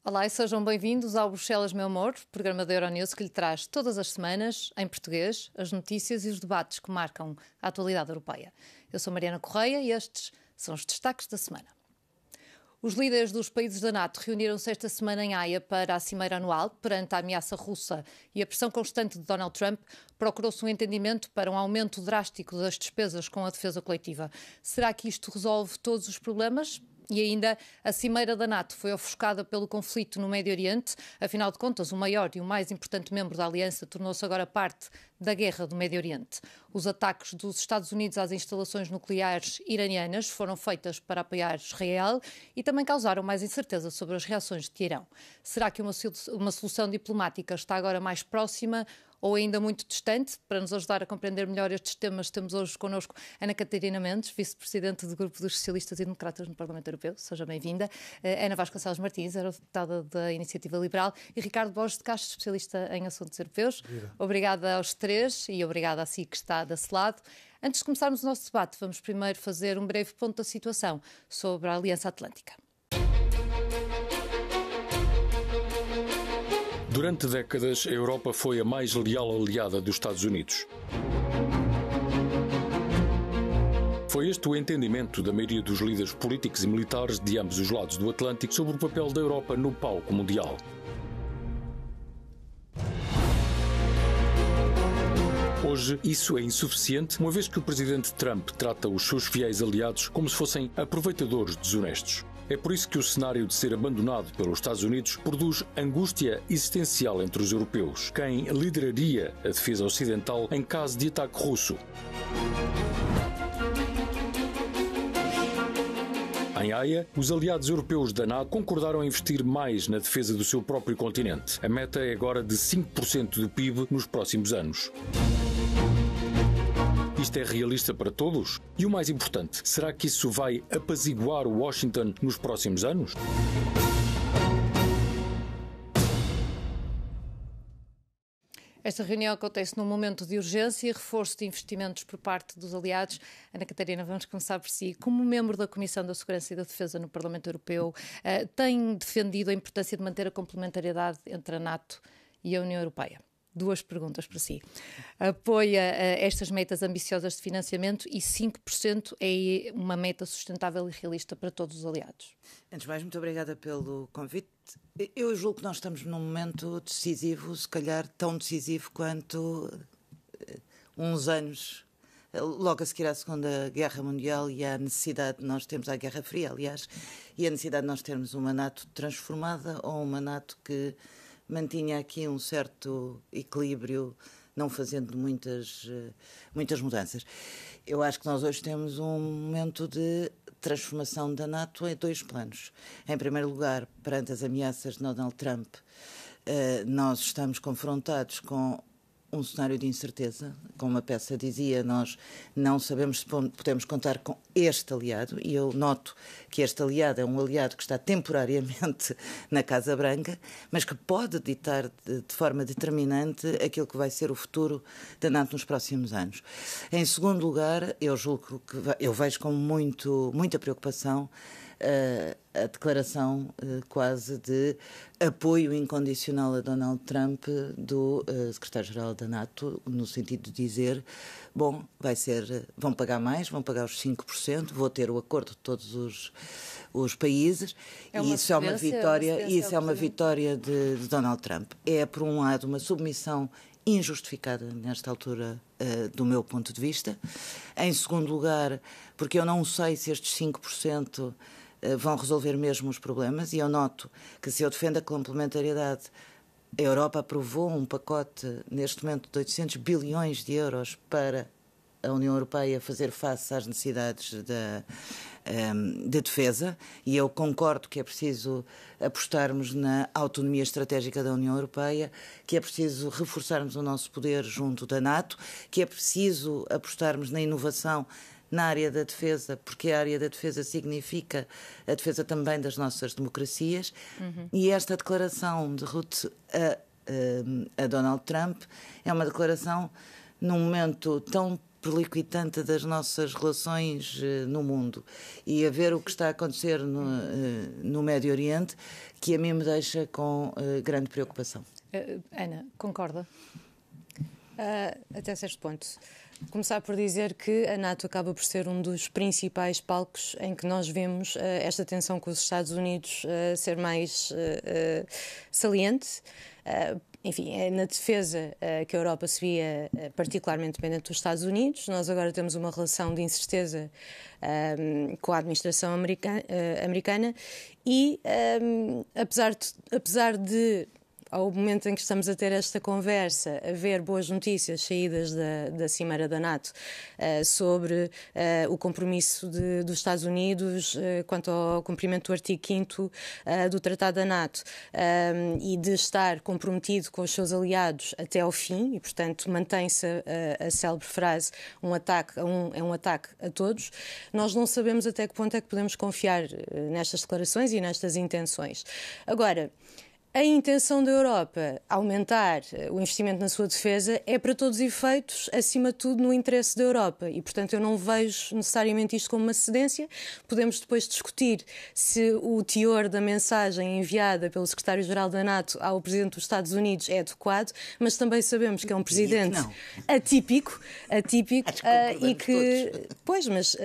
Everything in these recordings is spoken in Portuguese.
Olá e sejam bem-vindos ao Bruxelas Meu Amor, programa da Euronews que lhe traz todas as semanas, em português, as notícias e os debates que marcam a atualidade europeia. Eu sou Mariana Correia e estes são os destaques da semana. Os líderes dos países da NATO reuniram-se esta semana em Haia para a cimeira anual. Perante a ameaça russa e a pressão constante de Donald Trump, procurou-se um entendimento para um aumento drástico das despesas com a defesa coletiva. Será que isto resolve todos os problemas? E ainda, a cimeira da NATO foi ofuscada pelo conflito no Médio Oriente. Afinal de contas, o maior e o mais importante membro da aliança tornou-se agora parte da guerra do Médio Oriente. Os ataques dos Estados Unidos às instalações nucleares iranianas foram feitos para apoiar Israel e também causaram mais incerteza sobre as reações de Teherão. Será que uma solução diplomática está agora mais próxima ou ainda muito distante? Para nos ajudar a compreender melhor estes temas, temos hoje connosco Ana Catarina Mendes, vice-presidente do Grupo dos Socialistas e Democratas no Parlamento Europeu. Seja bem-vinda. Ana Vasconcelos Martins, eurodeputada da Iniciativa Liberal, e Ricardo Borges de Castro, especialista em assuntos europeus. Obrigada aos três e obrigada a si que está desse lado. Antes de começarmos o nosso debate, vamos primeiro fazer um breve ponto da situação sobre a Aliança Atlântica. Durante décadas, a Europa foi a mais leal aliada dos Estados Unidos. Foi este o entendimento da maioria dos líderes políticos e militares de ambos os lados do Atlântico sobre o papel da Europa no palco mundial. Hoje, isso é insuficiente, uma vez que o presidente Trump trata os seus fiéis aliados como se fossem aproveitadores desonestos. É por isso que o cenário de ser abandonado pelos Estados Unidos produz angústia existencial entre os europeus. Quem lideraria a defesa ocidental em caso de ataque russo? Em Haia, os aliados europeus da NATO concordaram em investir mais na defesa do seu próprio continente. A meta é agora de 5% do PIB nos próximos anos. Isto é realista para todos? E o mais importante, será que isso vai apaziguar Washington nos próximos anos? Esta reunião acontece num momento de urgência e reforço de investimentos por parte dos aliados. Ana Catarina, vamos começar por si. Como membro da Comissão da Segurança e da Defesa no Parlamento Europeu, tem defendido a importância de manter a complementariedade entre a NATO e a União Europeia? Duas perguntas para si. Apoia estas metas ambiciosas de financiamento e 5% é uma meta sustentável e realista para todos os aliados? Antes de mais, muito obrigada pelo convite. Eu julgo que nós estamos num momento decisivo, se calhar tão decisivo quanto uns anos, logo a seguir à Segunda Guerra Mundial e à necessidade de nós termos a Guerra Fria, aliás, e a necessidade de nós termos uma NATO transformada ou uma NATO que mantinha aqui um certo equilíbrio, não fazendo muitas mudanças. Eu acho que nós hoje temos um momento de transformação da NATO em dois planos. Em primeiro lugar, perante as ameaças de Donald Trump, nós estamos confrontados com um cenário de incerteza. Como a peça dizia, nós não sabemos se podemos contar com este aliado, e eu noto que este aliado é um aliado que está temporariamente na Casa Branca, mas que pode ditar de forma determinante aquilo que vai ser o futuro da NATO nos próximos anos. Em segundo lugar, eu julgo que eu vejo com muita preocupação a declaração quase de apoio incondicional a Donald Trump do secretário-geral da NATO, no sentido de dizer, bom, vão pagar mais, vão pagar os 5%, vou ter o acordo de todos os países, e isso é uma vitória de Donald Trump. É, por um lado, uma submissão injustificada nesta altura, do meu ponto de vista. Em segundo lugar, porque eu não sei se estes 5% vão resolver mesmo os problemas, e eu noto que, se eu defendo a complementariedade, a Europa aprovou um pacote, neste momento, de 800 bilhões de euros para a União Europeia fazer face às necessidades de defesa, e eu concordo que é preciso apostarmos na autonomia estratégica da União Europeia, que é preciso reforçarmos o nosso poder junto da NATO, que é preciso apostarmos na inovação na área da defesa, porque a área da defesa significa a defesa também das nossas democracias. E esta declaração de Rutte a Donald Trump é uma declaração num momento tão perlicitante das nossas relações no mundo e a ver o que está a acontecer no Médio Oriente, que a mim me deixa com grande preocupação. Ana, concorda? Até certo ponto. Começar por dizer que a NATO acaba por ser um dos principais palcos em que nós vemos esta tensão com os Estados Unidos ser mais saliente. Enfim, é na defesa que a Europa se via particularmente dependente dos Estados Unidos. Nós agora temos uma relação de incerteza com a administração americana e, apesar de ao momento em que estamos a ter esta conversa, haver boas notícias saídas da Cimeira da NATO sobre o compromisso dos Estados Unidos quanto ao cumprimento do artigo 5º do Tratado da NATO e de estar comprometido com os seus aliados até ao fim, e portanto mantém-se a célebre frase, um ataque é um ataque a todos. Nós não sabemos até que ponto é que podemos confiar nestas declarações e nestas intenções. Agora, a intenção da Europa aumentar o investimento na sua defesa é, para todos os efeitos, acima de tudo, no interesse da Europa. E, portanto, eu não vejo necessariamente isto como uma cedência. Podemos depois discutir se o teor da mensagem enviada pelo secretário-geral da NATO ao presidente dos Estados Unidos é adequado, mas também sabemos que é um presidente atípico e que... Pois, mas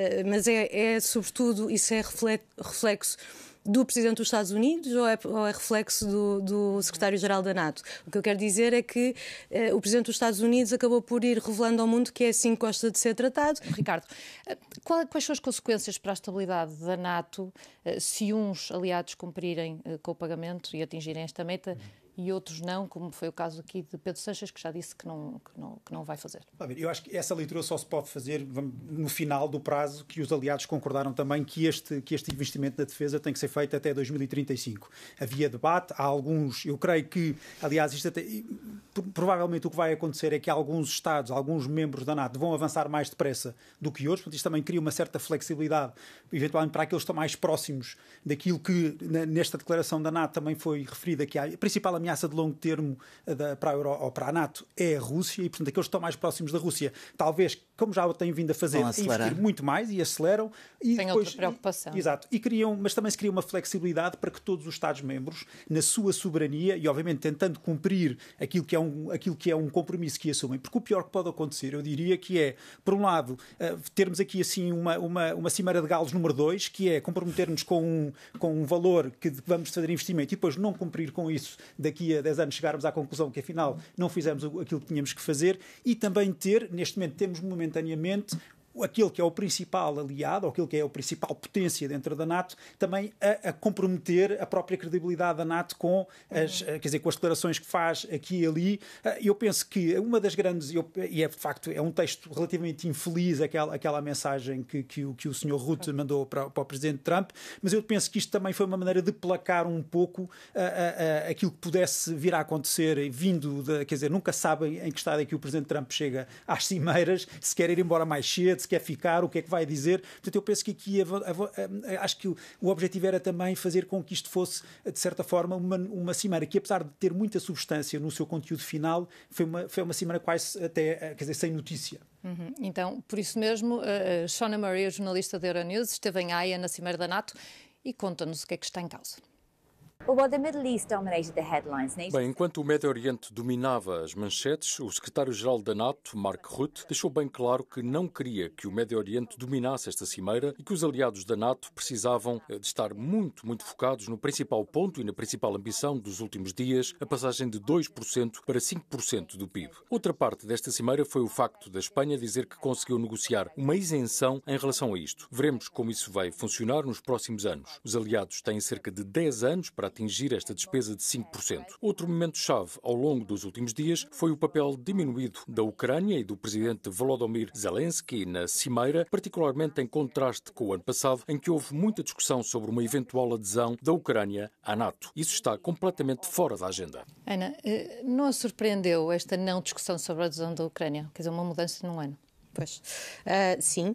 sobretudo, isso é reflexo do Presidente dos Estados Unidos ou é reflexo do Secretário-Geral da NATO? O que eu quero dizer é que o Presidente dos Estados Unidos acabou por ir revelando ao mundo que é assim que gosta de ser tratado. Ricardo, quais são as consequências para a estabilidade da NATO se uns aliados cumprirem com o pagamento e atingirem esta meta e outros não, como foi o caso aqui de Pedro Sanches, que já disse que não vai fazer? Eu acho que essa leitura só se pode fazer no final do prazo que os aliados concordaram também que este investimento na defesa tem que ser feito até 2035. Havia debate, há alguns, eu creio que, aliás, provavelmente o que vai acontecer é que alguns Estados, alguns membros da NATO vão avançar mais depressa do que outros, portanto isto também cria uma certa flexibilidade, eventualmente para aqueles que estão mais próximos daquilo que nesta declaração da NATO também foi referida, que a principal ameaça de longo termo para a NATO é a Rússia, e portanto aqueles que estão mais próximos da Rússia, talvez, como já o têm vindo a fazer, investir muito mais e aceleram. E tem depois, outra preocupação. Exato. Mas também se cria uma flexibilidade para que todos os Estados-membros, na sua soberania, e obviamente tentando cumprir aquilo que é um compromisso que assumem, porque o pior que pode acontecer, eu diria que é, por um lado, termos aqui assim uma cimeira de galos número 2, que é comprometer-nos com um valor que vamos fazer investimento e depois não cumprir com isso daqui a 10 anos chegarmos à conclusão que afinal não fizemos aquilo que tínhamos que fazer, e também neste momento temos momentaneamente aquele que é o principal aliado, ou aquele que é a principal potência dentro da NATO, também a comprometer a própria credibilidade da NATO com as declarações que faz aqui e ali. Eu penso que uma das grandes, e de facto é um texto relativamente infeliz, aquela mensagem que o Sr. Rutte mandou para o Presidente Trump, mas eu penso que isto também foi uma maneira de placar um pouco aquilo que pudesse vir a acontecer, nunca sabem em que estado é que o Presidente Trump chega às cimeiras, se quer ir embora mais cedo, se quer ficar, o que é que vai dizer. Portanto, eu penso que aqui acho que o objetivo era também fazer com que isto fosse, de certa forma, uma cimeira que, apesar de ter muita substância no seu conteúdo final, foi uma cimeira quase até, sem notícia. Então, por isso mesmo, Shona Murray, a jornalista da Euronews, esteve em Haia, na Cimeira da NATO, e conta-nos o que é que está em causa. Bem, enquanto o Médio Oriente dominava as manchetes, o secretário-geral da NATO, Mark Rutte, deixou bem claro que não queria que o Médio Oriente dominasse esta cimeira e que os aliados da NATO precisavam de estar muito, muito focados no principal ponto e na principal ambição dos últimos dias, a passagem de 2% para 5% do PIB. Outra parte desta cimeira foi o facto da Espanha dizer que conseguiu negociar uma isenção em relação a isto. Veremos como isso vai funcionar nos próximos anos. Os aliados têm cerca de 10 anos para atingir esta despesa de 5%. Outro momento-chave ao longo dos últimos dias foi o papel diminuído da Ucrânia e do presidente Volodymyr Zelensky na cimeira, particularmente em contraste com o ano passado, em que houve muita discussão sobre uma eventual adesão da Ucrânia à NATO. Isso está completamente fora da agenda. Ana, não a surpreendeu esta não discussão sobre a adesão da Ucrânia? Quer dizer, uma mudança num ano? Pois, sim,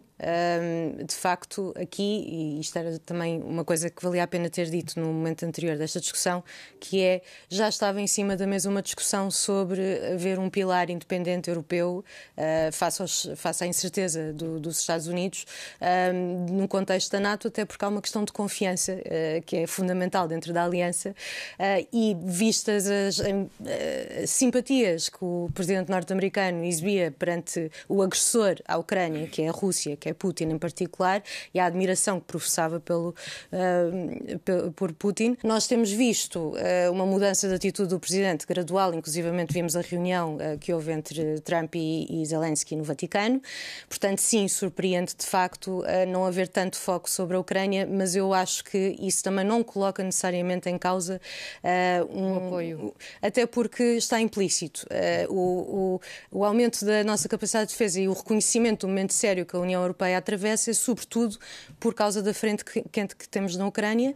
de facto aqui, e isto era também uma coisa que valia a pena ter dito no momento anterior desta discussão, que é, já estava em cima da mesa uma discussão sobre haver um pilar independente europeu face à incerteza dos Estados Unidos no contexto da NATO, até porque há uma questão de confiança que é fundamental dentro da aliança e vistas as simpatias que o presidente norte-americano exibia perante o agressor à Ucrânia, que é a Rússia, que é Putin em particular, e a admiração que professava por Putin. Nós temos visto uma mudança de atitude do presidente gradual, inclusivamente vimos a reunião que houve entre Trump e Zelensky no Vaticano. Portanto, sim, surpreende de facto não haver tanto foco sobre a Ucrânia, mas eu acho que isso também não coloca necessariamente em causa um apoio. Até porque está implícito. O aumento da nossa capacidade de defesa e o reconhecimento do momento sério que a União Europeia atravessa é sobretudo por causa da frente quente que temos na Ucrânia,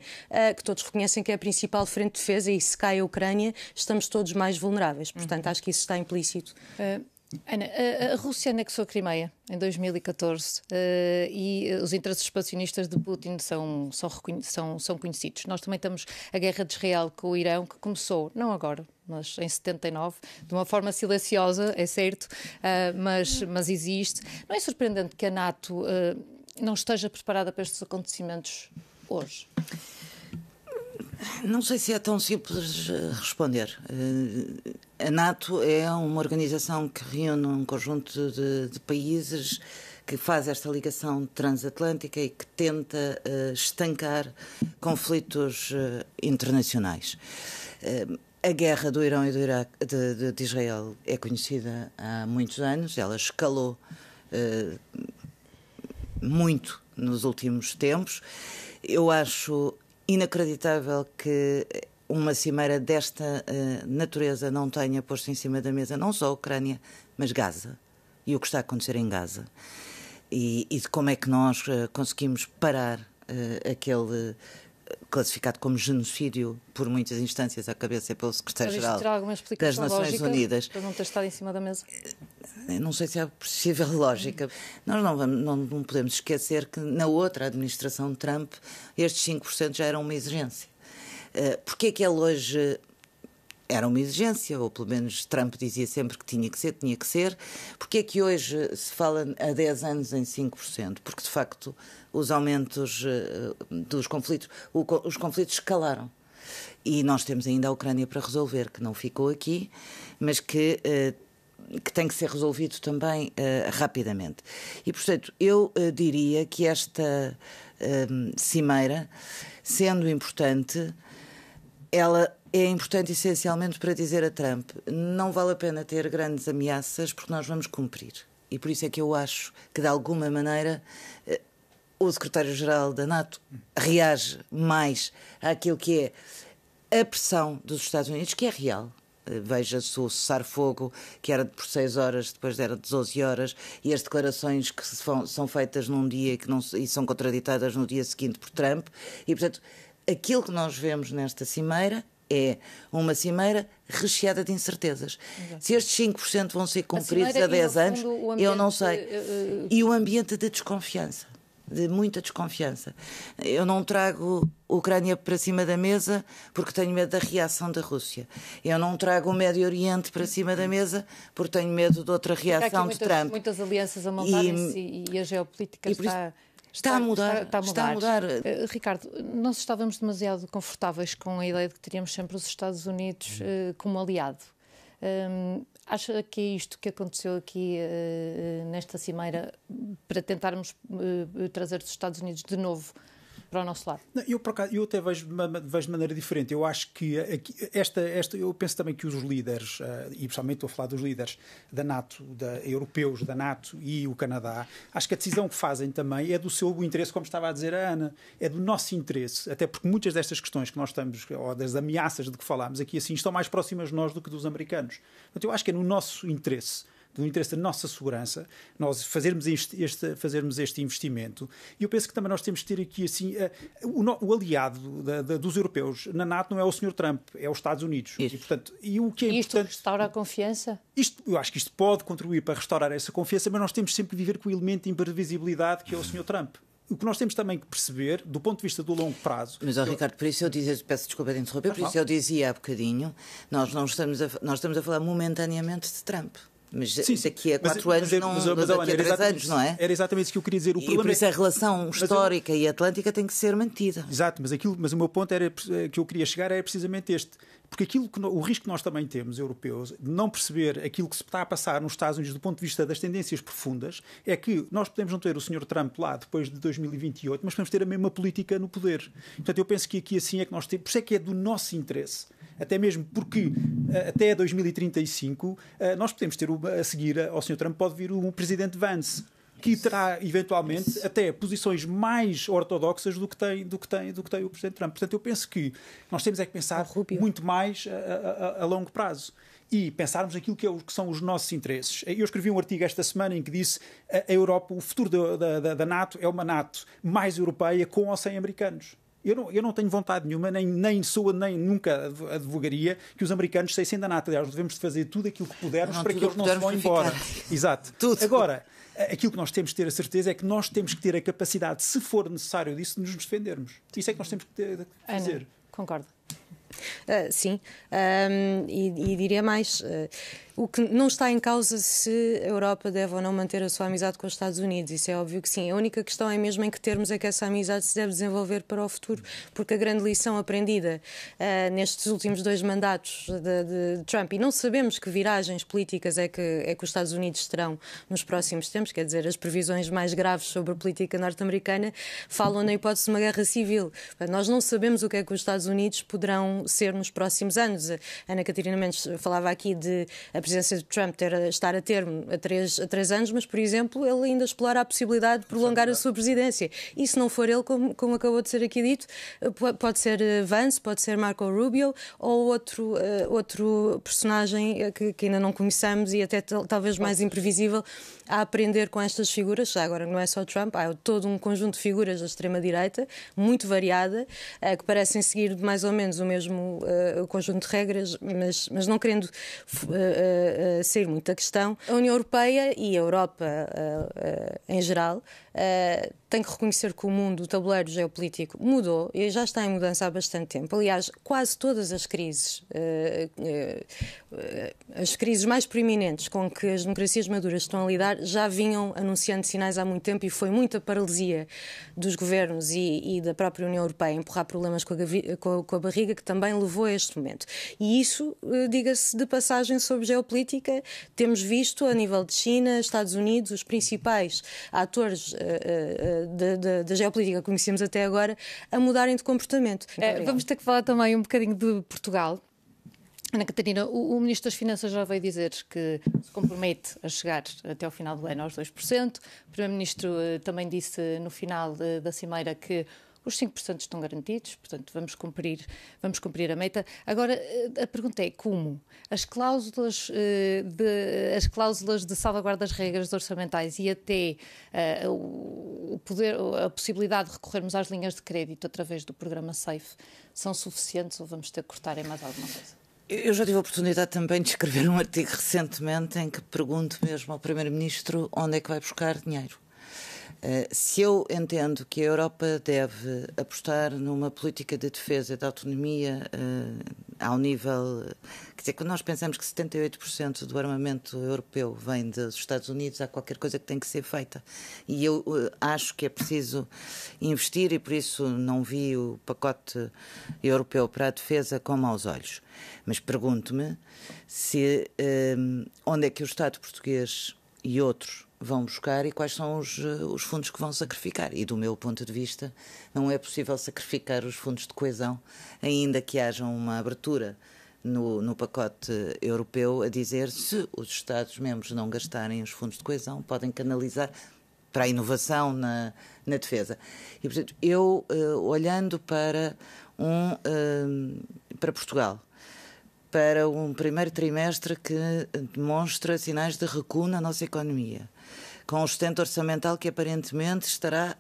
que todos reconhecem que é a principal frente de defesa, e se cai a Ucrânia estamos todos mais vulneráveis. Portanto, acho que isso está implícito. Ana, a Rússia anexou a Crimeia em 2014 e os interesses expansionistas de Putin são conhecidos. Nós também temos a guerra de Israel com o Irão, que começou, não agora, mas em 79, de uma forma silenciosa, é certo, mas existe. Não é surpreendente que a NATO não esteja preparada para estes acontecimentos hoje? Não sei se é tão simples responder. A NATO é uma organização que reúne um conjunto de países que faz esta ligação transatlântica e que tenta estancar conflitos internacionais. A guerra do Irão e de Israel é conhecida há muitos anos, ela escalou muito nos últimos tempos. Eu acho inacreditável que uma cimeira desta natureza não tenha posto em cima da mesa não só a Ucrânia, mas Gaza e o que está a acontecer em Gaza. E de como é que nós conseguimos parar aquele classificado como genocídio por muitas instâncias à cabeça pelo secretário-geral das Nações Unidas. Para não ter estado em cima da mesa? Não sei se é possível lógica. Nós não podemos esquecer que na outra administração de Trump estes 5% já eram uma exigência. Porquê é que ele hoje era uma exigência, ou pelo menos Trump dizia sempre que tinha que ser. Porquê é que hoje se fala há 10 anos em 5%? Porque, de facto, os aumentos dos conflitos, os conflitos escalaram. E nós temos ainda a Ucrânia para resolver, que não ficou aqui, mas que tem que ser resolvido também rapidamente. E, portanto, eu diria que esta cimeira, sendo importante, ela é importante essencialmente para dizer a Trump: não vale a pena ter grandes ameaças porque nós vamos cumprir. E por isso é que eu acho que, de alguma maneira, o secretário-geral da NATO reage mais àquilo que é a pressão dos Estados Unidos, que é real. Veja-se o cessar-fogo, que era por 6 horas, depois era de 12 horas, e as declarações que são feitas num dia e são contraditadas no dia seguinte por Trump. E, portanto, aquilo que nós vemos nesta cimeira é uma cimeira recheada de incertezas. Exato. Se estes 5% vão ser cumpridos a 10 anos, eu não sei. E o ambiente de desconfiança, de muita desconfiança. Eu não trago a Ucrânia para cima da mesa porque tenho medo da reação da Rússia. Eu não trago o Médio Oriente para cima da mesa porque tenho medo de outra reação de Trump. Muitas alianças a montarem-se e a geopolítica está a mudar. Ricardo, nós estávamos demasiado confortáveis com a ideia de que teríamos sempre os Estados Unidos como aliado. Acha que é isto que aconteceu aqui nesta cimeira para tentarmos trazer os Estados Unidos de novo para o nosso lado? Eu até vejo de maneira diferente. Eu acho que eu penso também que os líderes, e principalmente estou a falar dos líderes da NATO, europeus da NATO e o Canadá, acho que a decisão que fazem também é do seu interesse, como estava a dizer a Ana, é do nosso interesse, até porque muitas destas questões que nós estamos, ou das ameaças de que falámos aqui, assim, estão mais próximas de nós do que dos americanos. Portanto, eu acho que é no nosso interesse do interesse da nossa segurança, nós fazermos este investimento. E eu penso que também nós temos que ter aqui assim, o aliado dos europeus na NATO não é o Sr. Trump, é os Estados Unidos. Isso. E, portanto, o que é isto importante, restaura a confiança? eu acho que isto pode contribuir para restaurar essa confiança, mas nós temos sempre que viver com o elemento de imprevisibilidade que é o Sr. Trump. O que nós temos também que perceber, do ponto de vista do longo prazo... Mas, Ricardo, por isso eu dizia, peço desculpa de interromper, por isso eu dizia há bocadinho, nós estamos a falar momentaneamente de Trump. Mas sim, daqui a 4 anos, daqui a 3 anos, não é? Era exatamente isso que eu queria dizer. E por isso a relação histórica e atlântica tem que ser mantida. Exato, mas o meu ponto que eu queria chegar era precisamente este. Porque o risco que nós também temos, europeus, de não perceber aquilo que se está a passar nos Estados Unidos do ponto de vista das tendências profundas, é que nós podemos não ter o Sr. Trump lá depois de 2028, mas podemos ter a mesma política no poder. Portanto, eu penso que aqui assim é que nós temos... Por isso é que é do nosso interesse. Até mesmo porque até 2035 nós podemos ter a seguir ao Sr. Trump pode vir o presidente Vance, que terá eventualmente até posições mais ortodoxas do que tem o presidente Trump. Portanto, eu penso que nós temos é que pensar muito mais a longo prazo e pensarmos aquilo que são os nossos interesses. Eu escrevi um artigo esta semana em que disse a Europa, o futuro da NATO é uma NATO mais europeia com ou sem americanos. Eu não tenho vontade nenhuma, nem nunca advogaria que os americanos saíssem da NATO. Aliás, devemos fazer tudo aquilo que pudermos para que eles não se vão embora. Exato. Tudo. Agora, aquilo que nós temos que ter a certeza é que nós temos que ter a capacidade, se for necessário disso, de nos defendermos. Isso é que nós temos que fazer. Ana, concordo. Sim, e diria mais, o que não está em causa se a Europa deve ou não manter a sua amizade com os Estados Unidos, isso é óbvio que sim. A única questão é mesmo em que termos é que essa amizade se deve desenvolver para o futuro, porque a grande lição aprendida nestes últimos 2 mandatos de Trump, e não sabemos que viragens políticas é que os Estados Unidos terão nos próximos tempos, quer dizer, as previsões mais graves sobre a política norte-americana falam na hipótese de uma guerra civil. Nós não sabemos o que é que os Estados Unidos poderão ser nos próximos anos. A Ana Catarina Mendes falava aqui de a presidência de Trump estar a termo a 3 anos, mas, por exemplo, ele ainda explora a possibilidade de prolongar a sua presidência. E se não for ele, como acabou de ser aqui dito, pode ser Vance, pode ser Marco Rubio ou outro personagem que ainda não conhecemos e até talvez mais imprevisível a aprender com estas figuras. Já agora não é só Trump, há todo um conjunto de figuras da extrema-direita, muito variada, que parecem seguir mais ou menos o mesmo conjunto de regras, mas não querendo sair muito da questão. A União Europeia e a Europa em geral tem que reconhecer que o mundo, o tabuleiro geopolítico mudou e já está em mudança há bastante tempo. Aliás, quase todas as crises mais proeminentes com que as democracias maduras estão a lidar já vinham anunciando sinais há muito tempo e foi muita paralisia dos governos e da própria União Europeia a empurrar problemas com a barriga que também levou a este momento. E isso, diga-se de passagem sobre geopolítica, temos visto a nível de China, Estados Unidos, os principais atores da geopolítica que conhecemos até agora a mudarem de comportamento. Vamos ter que falar também um bocadinho de Portugal. Ana Catarina, o Ministro das Finanças já veio dizer que se compromete a chegar até ao final do ano aos 2%. O Primeiro-Ministro também disse no final da cimeira que os 5% estão garantidos, portanto vamos cumprir a meta. Agora, a pergunta é como? As cláusulas de salvaguarda das regras orçamentais e até a possibilidade de recorrermos às linhas de crédito através do programa SAFE são suficientes ou vamos ter que cortar em mais alguma coisa? Eu já tive a oportunidade também de escrever um artigo recentemente em que pergunto mesmo ao Primeiro-Ministro onde é que vai buscar dinheiro. Se eu entendo que a Europa deve apostar numa política de defesa, de autonomia ao nível... Quer dizer, quando nós pensamos que 78% do armamento europeu vem dos Estados Unidos, há qualquer coisa que tem que ser feita. E eu acho que é preciso investir e por isso não vi o pacote europeu para a defesa com maus olhos. Mas pergunto-me se onde é que o Estado português e outros vão buscar e quais são os fundos que vão sacrificar. E do meu ponto de vista, não é possível sacrificar os fundos de coesão, ainda que haja uma abertura no pacote europeu a dizer se os Estados-membros não gastarem os fundos de coesão, podem canalizar para a inovação na defesa. E, portanto, eu, olhando para Portugal, para um primeiro trimestre que demonstra sinais de recuo na nossa economia, com um sustento orçamental que aparentemente estará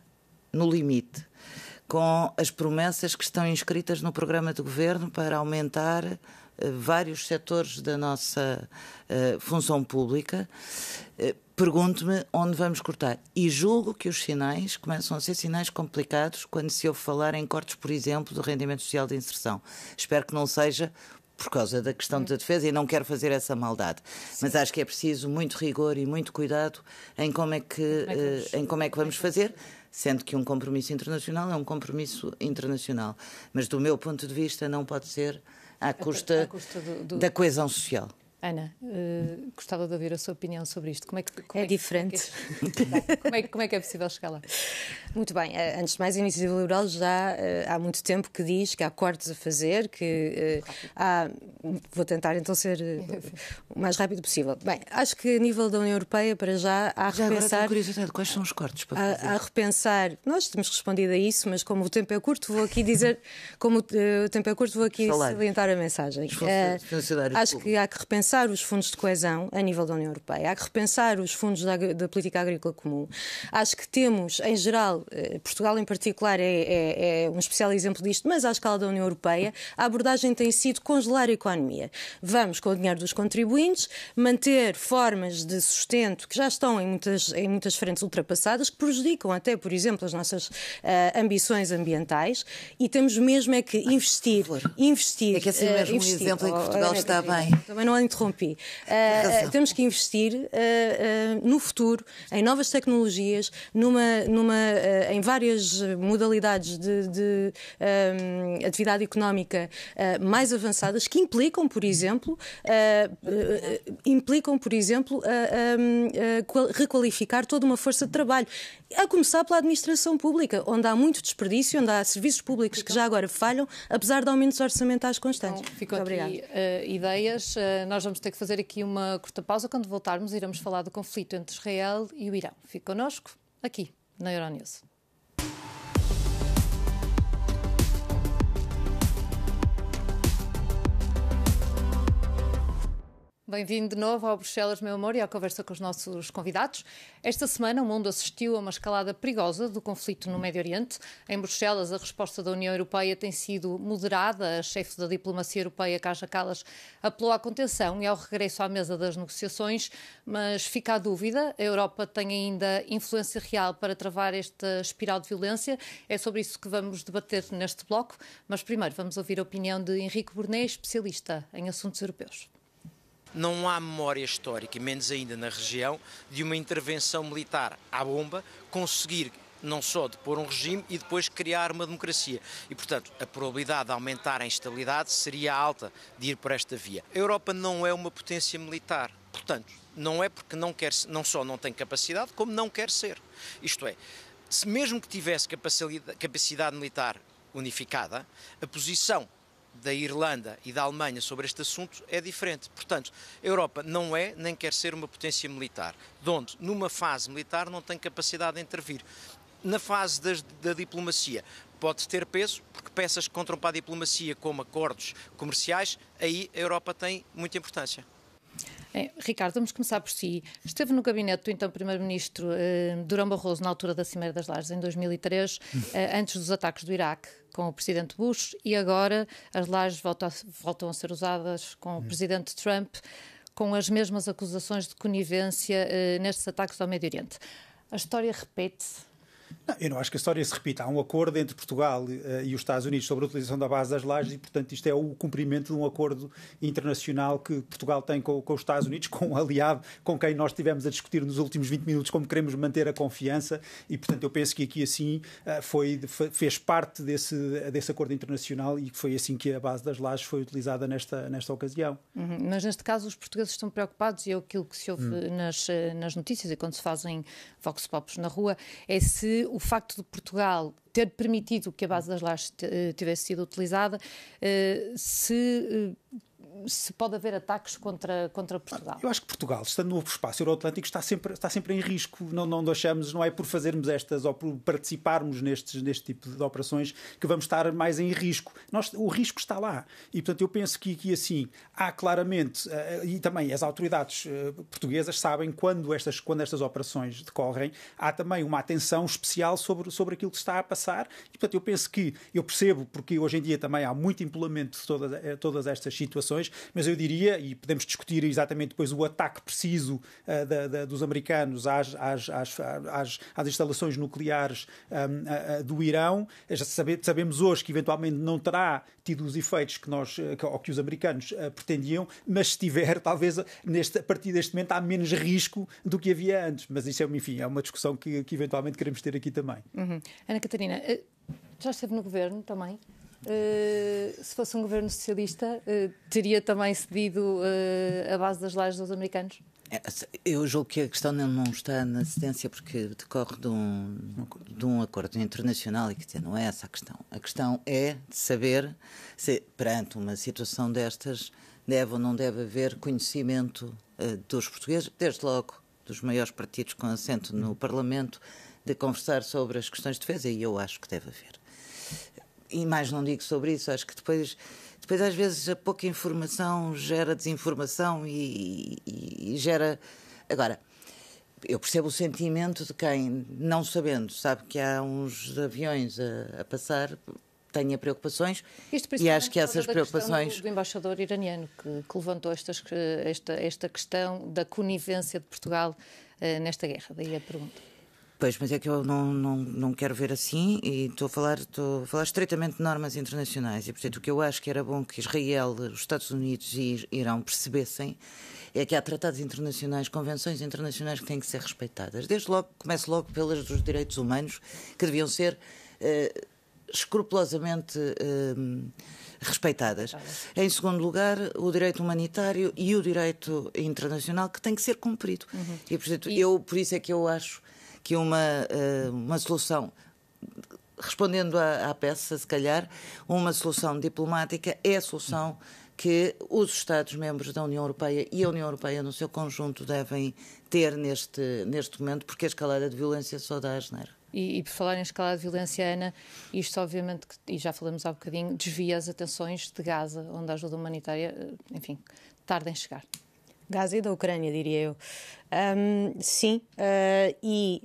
no limite, com as promessas que estão inscritas no programa de governo para aumentar vários setores da nossa função pública, pergunto-me onde vamos cortar. E julgo que os sinais começam a ser sinais complicados quando se ouve falar em cortes, por exemplo, do rendimento social de inserção. Espero que não seja por causa da questão da defesa e não quero fazer essa maldade. Sim. Mas acho que é preciso muito rigor e muito cuidado em como é que vamos fazer, sendo que um compromisso internacional é um compromisso internacional. Mas do meu ponto de vista não pode ser à custa da coesão social. Ana, gostava de ouvir a sua opinião sobre isto. É diferente. Como é que é possível chegar lá? Muito bem. Antes de mais, a Iniciativa Liberal já há muito tempo que diz que há cortes a fazer, que vou tentar então ser o mais rápido possível. Bem, acho que a nível da União Europeia, para já, há a repensar... Já agora tenho curiosidade, quais são os cortes para fazer? Há a repensar... Nós temos respondido a isso, mas como o tempo é curto, vou aqui dizer... salientar a mensagem. Acho que há que repensar os fundos de coesão a nível da União Europeia, há que repensar os fundos da política agrícola comum. Acho que temos, em geral, Portugal em particular é um especial exemplo disto, mas à escala da União Europeia, a abordagem tem sido congelar a economia. Vamos, com o dinheiro dos contribuintes, manter formas de sustento que já estão em muitas frentes ultrapassadas, que prejudicam até, por exemplo, as nossas ambições ambientais, e temos mesmo é que investir. É que é assim mesmo um exemplo em que Portugal está bem. Também não a interrompi. Temos que investir no futuro, em novas tecnologias, em várias modalidades de atividade económica mais avançadas que implicam, por exemplo, requalificar toda uma força de trabalho. A começar pela administração pública, onde há muito desperdício, onde há serviços públicos que já agora falham, apesar de aumentos orçamentais constantes. Então, ficam aqui ideias. Nós vamos ter que fazer aqui uma curta pausa. Quando voltarmos, iremos falar do conflito entre Israel e o Irão. Fique connosco, aqui, na Euronews. Bem-vindo de novo ao Bruxelas, meu amor, e à conversa com os nossos convidados. Esta semana o mundo assistiu a uma escalada perigosa do conflito no Médio Oriente. Em Bruxelas, a resposta da União Europeia tem sido moderada. A chefe da diplomacia europeia, Kaja Kallas, apelou à contenção e ao regresso à mesa das negociações, mas fica a dúvida. A Europa tem ainda influência real para travar esta espiral de violência? É sobre isso que vamos debater neste bloco, mas primeiro vamos ouvir a opinião de Henrique Burnet, especialista em assuntos europeus. Não há memória histórica, e menos ainda na região, de uma intervenção militar à bomba conseguir não só depor um regime e depois criar uma democracia. E, portanto, a probabilidade de aumentar a instabilidade seria alta de ir por esta via. A Europa não é uma potência militar. Portanto, não é porque não só não tem capacidade, como não quer ser. Isto é, se mesmo que tivesse capacidade militar unificada, a posição da Irlanda e da Alemanha sobre este assunto é diferente. Portanto, a Europa não é nem quer ser uma potência militar, de onde, numa fase militar, não tem capacidade de intervir. Na fase da diplomacia, pode ter peso, porque peças que contam para a diplomacia, como acordos comerciais, aí a Europa tem muita importância. Ricardo, vamos começar por si. Esteve no gabinete do então Primeiro-Ministro Durão Barroso na altura da Cimeira das Lajes, em 2003, antes dos ataques do Iraque, com o Presidente Bush, e agora as lajes voltam a ser usadas com o Presidente Trump, com as mesmas acusações de conivência nestes ataques ao Médio Oriente. A história repete-se? Não, eu não acho que a história se repita. Há um acordo entre Portugal e os Estados Unidos sobre a utilização da base das lajes e, portanto, isto é o cumprimento de um acordo internacional que Portugal tem com os Estados Unidos, com um aliado com quem nós estivemos a discutir nos últimos 20 minutos como queremos manter a confiança e, portanto, eu penso que aqui assim fez parte desse acordo internacional e foi assim que a base das lajes foi utilizada nesta ocasião. Mas, neste caso, os portugueses estão preocupados e é aquilo que se ouve nas notícias e quando se fazem vox pops na rua, é se o facto de Portugal ter permitido que a base das lajes tivesse sido utilizada, se se pode haver ataques contra Portugal? Eu acho que Portugal, estando no espaço Euroatlântico, está sempre em risco. Não deixamos, não é por fazermos estas ou por participarmos neste tipo de operações que vamos estar mais em risco. O risco está lá. E, portanto, eu penso que assim, há claramente, e também as autoridades portuguesas sabem quando estas operações decorrem, há também uma atenção especial sobre aquilo que está a passar. E, portanto, eu percebo, porque hoje em dia também há muito empolamento de todas estas situações, mas eu diria, e podemos discutir exatamente depois o ataque preciso dos americanos às instalações nucleares do Irão. Já sabemos hoje que eventualmente não terá tido os efeitos que os americanos pretendiam, mas se tiver, talvez a partir deste momento há menos risco do que havia antes. Mas isso é uma discussão que eventualmente queremos ter aqui também. Ana Catarina, já esteve no governo também? Se fosse um governo socialista, teria também cedido a base das lajes aos americanos? Eu julgo que a questão não está na cedência porque decorre de um acordo internacional e que não é essa a questão. A questão é de saber se, perante uma situação destas, deve ou não deve haver conhecimento dos portugueses, desde logo dos maiores partidos com assento no Parlamento, de conversar sobre as questões de defesa, e eu acho que deve haver. E mais não digo sobre isso, acho que depois às vezes a pouca informação gera desinformação e gera... Agora, eu percebo o sentimento de quem, não sabendo, sabe que há uns aviões a passar, tenha preocupações, e acho que essas preocupações... Do embaixador iraniano que levantou esta questão da conivência de Portugal nesta guerra, daí a pergunta. Pois, mas é que eu não quero ver assim, e estou a falar estritamente de normas internacionais, e portanto o que eu acho que era bom que Israel, os Estados Unidos e Irão percebessem é que há tratados internacionais, convenções internacionais que têm que ser respeitadas. Desde logo, começo logo pelas dos direitos humanos, que deviam ser escrupulosamente respeitadas. Em segundo lugar, o direito humanitário e o direito internacional, que tem que ser cumprido. E portanto, por isso é que eu acho que uma solução, respondendo à peça, se calhar, uma solução diplomática é a solução que os Estados-membros da União Europeia e a União Europeia no seu conjunto devem ter neste momento, porque a escalada de violência só dá asneira. E por falar em escalada de violência, Ana, isto obviamente, e já falamos há bocadinho, desvia as atenções de Gaza, onde a ajuda humanitária, enfim, tarda em chegar. Gaza e da Ucrânia, diria eu. Sim, e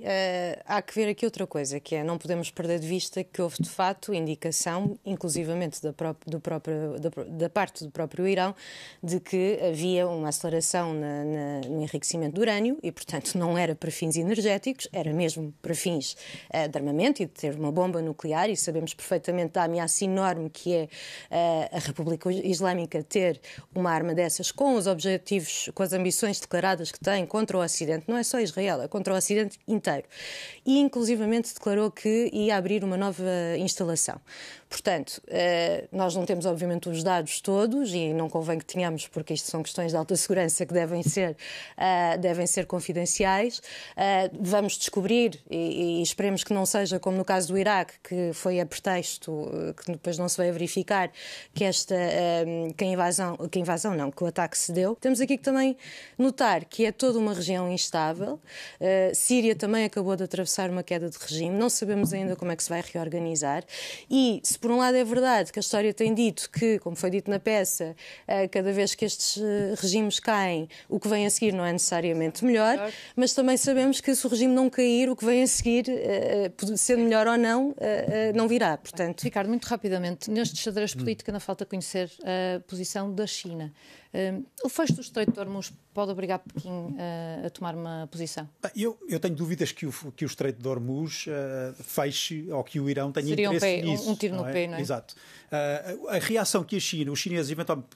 há que ver aqui outra coisa, que é, não podemos perder de vista que houve de facto indicação, inclusivamente da parte do próprio Irão, de que havia uma aceleração no enriquecimento do urânio e, portanto, não era para fins energéticos, era mesmo para fins de armamento e de ter uma bomba nuclear, e sabemos perfeitamente da ameaça enorme que é a República Islâmica ter uma arma dessas, com os objetivos, com as ambições declaradas que tem contra o Ocidente, não é só Israel, é contra o Ocidente inteiro. E, inclusivamente, declarou que ia abrir uma nova instalação. Portanto, nós não temos, obviamente, os dados todos, e não convém que tenhamos, porque isto são questões de alta segurança que devem ser confidenciais. Vamos descobrir, e esperemos que não seja como no caso do Iraque, que foi a pretexto, que depois não se veio a verificar, que que o ataque se deu. Temos aqui que também notar que é toda uma região instável. Síria também acabou de atravessar uma queda de regime, não sabemos ainda como é que se vai reorganizar, e se por um lado é verdade que a história tem dito que, como foi dito na peça, cada vez que estes regimes caem, o que vem a seguir não é necessariamente melhor, mas também sabemos que se o regime não cair, o que vem a seguir, sendo melhor ou não virá. Portanto, Ricardo, muito rapidamente, neste xadrez político ainda falta conhecer a posição da China. O fecho do Estreito de Hormuz pode obrigar Pequim a tomar uma posição? Eu tenho dúvidas que o Estreito de Hormuz feche, ou que o Irão tenha Seria interesse nisso. Um tiro no pé, não é? Exato. A reação que os chineses eventualmente,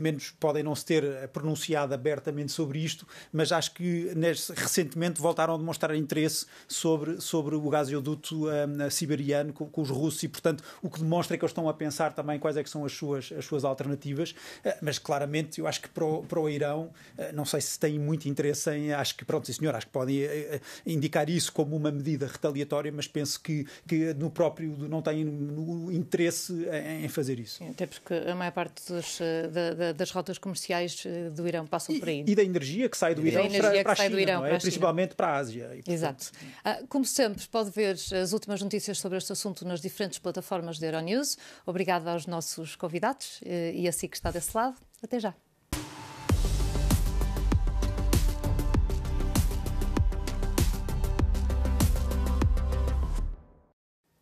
menos podem não se ter pronunciado abertamente sobre isto, mas acho que recentemente voltaram a demonstrar interesse sobre o gasoduto siberiano com os russos, e portanto o que demonstra é que eles estão a pensar também quais é que são as suas alternativas, mas claramente efeitos. Eu acho que para o Irão, não sei se tem muito interesse em... Acho que, pronto, sim senhor, acho que podem indicar isso como uma medida retaliatória, mas penso que no próprio não tem interesse em fazer isso. Até porque a maior parte das rotas comerciais do Irão passam por aí. E da energia que sai do Irão para a China, não é? Principalmente para a Ásia. E, portanto... Exato. Como sempre, pode ver as últimas notícias sobre este assunto nas diferentes plataformas da Euronews. Obrigada aos nossos convidados e a si que está desse lado. Até já.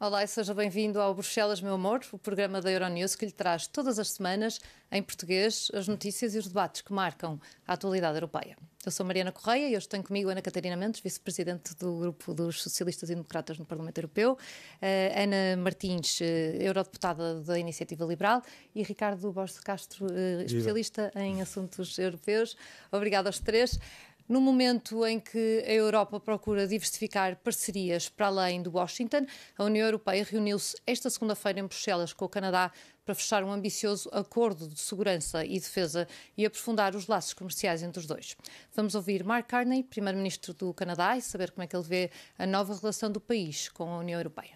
Olá e seja bem-vindo ao Bruxelas, meu amor, o programa da Euronews que lhe traz todas as semanas, em português, as notícias e os debates que marcam a atualidade europeia. Eu sou Mariana Correia e hoje tenho comigo Ana Catarina Mendes, vice-presidente do Grupo dos Socialistas e Democratas no Parlamento Europeu, Ana Martins, eurodeputada da Iniciativa Liberal, e Ricardo Borges de Castro, especialista em assuntos europeus. Obrigada aos três. No momento em que a Europa procura diversificar parcerias para além de Washington, a União Europeia reuniu-se esta segunda-feira em Bruxelas com o Canadá para fechar um ambicioso acordo de segurança e defesa e aprofundar os laços comerciais entre os dois. Vamos ouvir Mark Carney, primeiro-ministro do Canadá, e saber como é que ele vê a nova relação do país com a União Europeia.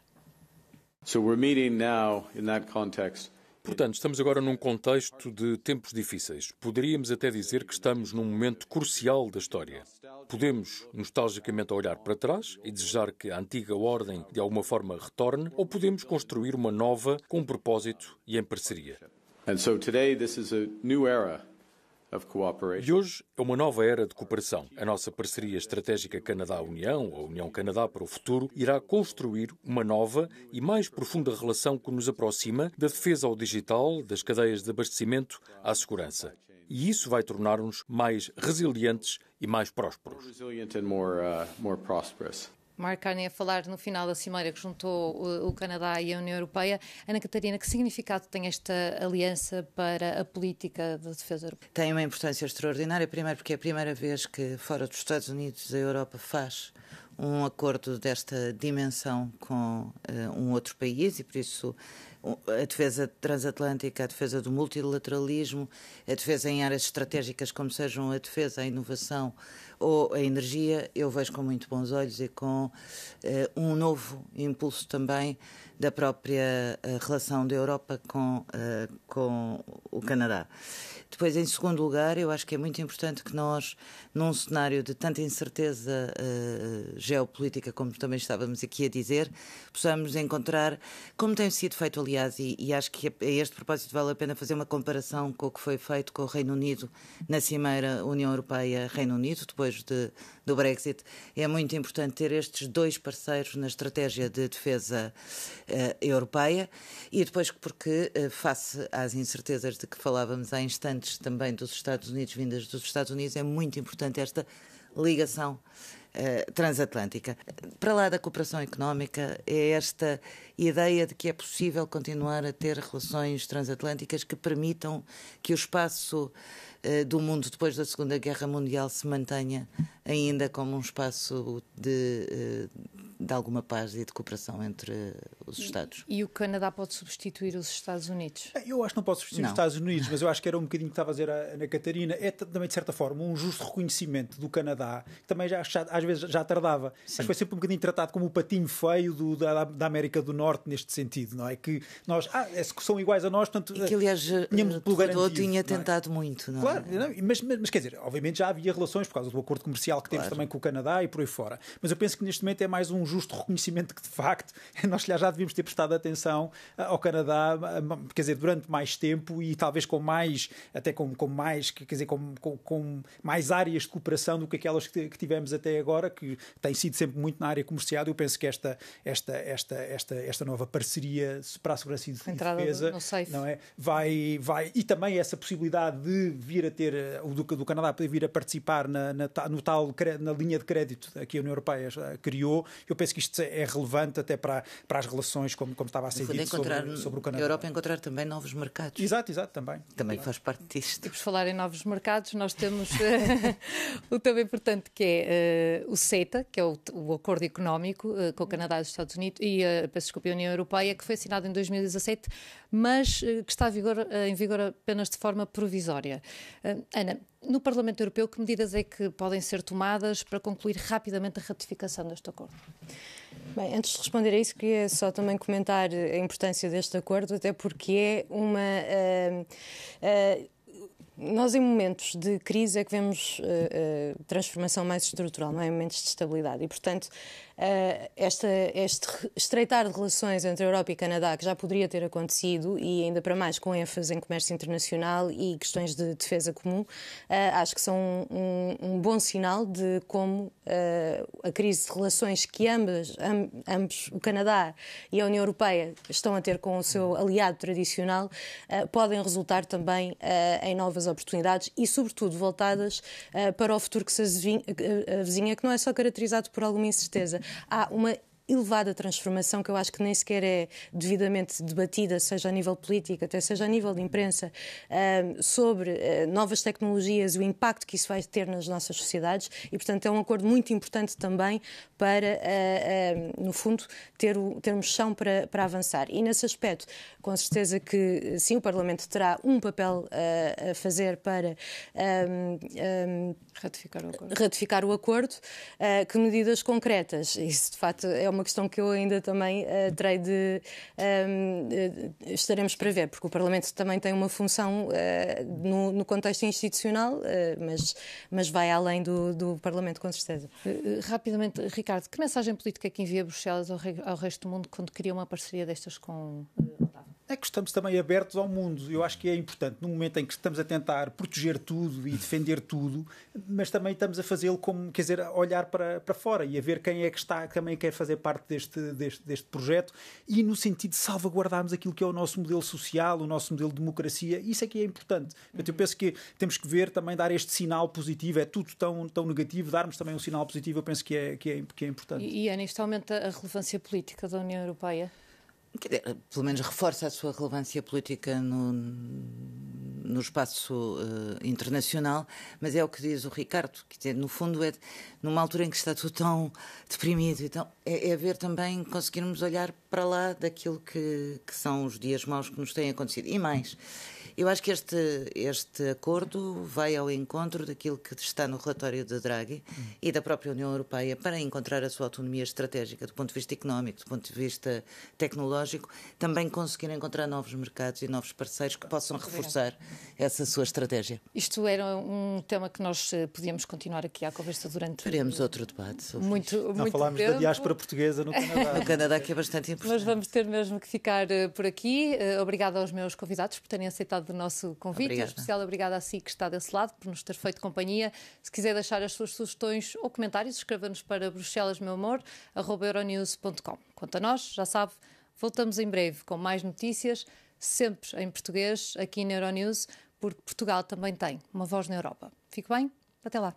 So we're meeting now in that context. Portanto, estamos agora num contexto de tempos difíceis. Poderíamos até dizer que estamos num momento crucial da história. Podemos, nostalgicamente, olhar para trás e desejar que a antiga ordem, de alguma forma, retorne, ou podemos construir uma nova com um propósito e em parceria. And so today this is a new era of E cooperation. hoje é uma nova era de cooperação. A nossa parceria estratégica Canadá-União, ou União-Canadá para o futuro, irá construir uma nova e mais profunda relação que nos aproxima da defesa ao digital, das cadeias de abastecimento à segurança. E isso vai tornar-nos mais resilientes e mais prósperos. Resilient and more prosperous. Mark Carney a falar no final da cimeira que juntou o Canadá e a União Europeia. Ana Catarina, que significado tem esta aliança para a política de defesa europeia? Tem uma importância extraordinária, primeiro porque é a primeira vez que fora dos Estados Unidos a Europa faz um acordo desta dimensão com um outro país e por isso a defesa transatlântica, a defesa do multilateralismo, a defesa em áreas estratégicas como sejam a defesa, a inovação ou a energia, eu vejo com muito bons olhos e com um novo impulso também da própria relação da Europa com o Canadá. Depois, em segundo lugar, eu acho que é muito importante que nós, num cenário de tanta incerteza geopolítica, como também estávamos aqui a dizer, possamos encontrar, como tem sido feito, aliás, e acho que a este propósito vale a pena fazer uma comparação com o que foi feito com o Reino Unido na Cimeira União Europeia-Reino Unido, depois do Brexit. É muito importante ter estes dois parceiros na estratégia de defesa europeia e depois porque, face às incertezas de que falávamos há instantes também dos Estados Unidos, vindas dos Estados Unidos, é muito importante esta ligação transatlântica. Para lá da cooperação económica, é esta ideia de que é possível continuar a ter relações transatlânticas que permitam que o espaço do mundo depois da Segunda Guerra Mundial se mantenha ainda como um espaço de alguma paz e de cooperação entre os Estados. E o Canadá pode substituir os Estados Unidos? Eu acho que não posso substituir os Estados Unidos, mas eu acho que era um bocadinho que estava a dizer a Ana Catarina, é também de certa forma um justo reconhecimento do Canadá, que também às vezes já tardava. Sim. Mas foi sempre um bocadinho tratado como o patinho feio da América do Norte neste sentido, não é? Que nós, são iguais a nós, portanto, e que aliás Trudeau tinha tentado muito, não é? Claro, mas quer dizer, obviamente já havia relações por causa do acordo comercial que temos também com o Canadá e por aí fora. Mas eu penso que neste momento é mais um justo reconhecimento que de facto nós já devíamos ter prestado atenção ao Canadá, quer dizer, durante mais tempo e talvez com mais, até com mais, quer dizer, com mais áreas de cooperação do que aquelas que tivemos até agora, que tem sido sempre muito na área comercial. Eu penso que esta nova parceria para a segurança e defesa, não é? Vai, e também essa possibilidade de vir a ter do Canadá poder vir a participar na linha de crédito que a União Europeia criou. Eu penso que isto é relevante até para as relações, como estava a ser dito sobre o Canadá. A Europa encontrar também novos mercados. Exato, também. Também faz parte disto. E por falar em novos mercados, nós temos o tema importante que é o CETA, que é o acordo económico com o Canadá e os Estados Unidos e a União Europeia, que foi assinado em 2017, mas que está em vigor apenas de forma provisória. Ana, no Parlamento Europeu, que medidas é que podem ser tomadas para concluir rapidamente a ratificação deste acordo? Bem, antes de responder a isso, queria só também comentar a importância deste acordo, até porque é uma... Nós, em momentos de crise, é que vemos transformação mais estrutural, não é? Em momentos de estabilidade. E, portanto, este estreitar de relações entre a Europa e Canadá, que já poderia ter acontecido, e ainda para mais com ênfase em comércio internacional e questões de defesa comum, acho que são um bom sinal de como a crise de relações que ambos, o Canadá e a União Europeia, estão a ter com o seu aliado tradicional, podem resultar também em novas oportunidades e, sobretudo, voltadas para o futuro que se avizinha, que não é só caracterizado por alguma incerteza. Há uma elevada transformação que eu acho que nem sequer é devidamente debatida, seja a nível político, até seja a nível de imprensa, sobre novas tecnologias e o impacto que isso vai ter nas nossas sociedades e, portanto, é um acordo muito importante também para, no fundo, termos chão para avançar. E, nesse aspecto, com certeza que, sim, o Parlamento terá um papel a fazer para ratificar o acordo. Que medidas concretas? Isso, de facto, é uma questão que eu ainda também terei estaremos para ver, porque o Parlamento também tem uma função no contexto institucional, mas vai além do Parlamento, com certeza. Rapidamente, Ricardo, que mensagem política é que envia Bruxelas ao resto do mundo quando cria uma parceria destas com Otávio? É que estamos também abertos ao mundo. Eu acho que é importante, no momento em que estamos a tentar proteger tudo e defender tudo, mas também estamos a fazê-lo como, quer dizer, a olhar para fora e a ver quem é que também quer fazer parte deste projeto e no sentido de salvaguardarmos aquilo que é o nosso modelo social, o nosso modelo de democracia. Isso é que é importante. Eu penso que temos que ver também, dar este sinal positivo. É tudo tão negativo, darmos também um sinal positivo, eu penso que é importante. E Ana, isto aumenta a relevância política da União Europeia? Pelo menos reforça a sua relevância política no espaço internacional, mas é o que diz o Ricardo, que no fundo é numa altura em que está tudo tão deprimido, então é ver também, conseguirmos olhar para lá daquilo que são os dias maus que nos têm acontecido. E mais, eu acho que este acordo vai ao encontro daquilo que está no relatório de Draghi e da própria União Europeia para encontrar a sua autonomia estratégica do ponto de vista económico, do ponto de vista tecnológico, também conseguir encontrar novos mercados e novos parceiros que possam reforçar essa sua estratégia. Isto era um tema que nós podíamos continuar aqui à conversa durante... Faremos outro debate. Não falámos da diáspora portuguesa no Canadá. No Canadá, que é bastante importante. Mas vamos ter mesmo que ficar por aqui. Obrigada aos meus convidados por terem aceitado o nosso convite. Obrigada. Em especial, obrigada a si que está desse lado por nos ter feito companhia. Se quiser deixar as suas sugestões ou comentários, escreva-nos para bruxelasmeuamor@euronews.com. Quanto a nós, já sabe, voltamos em breve com mais notícias, sempre em português, aqui na Euronews, porque Portugal também tem uma voz na Europa. Fique bem, até lá.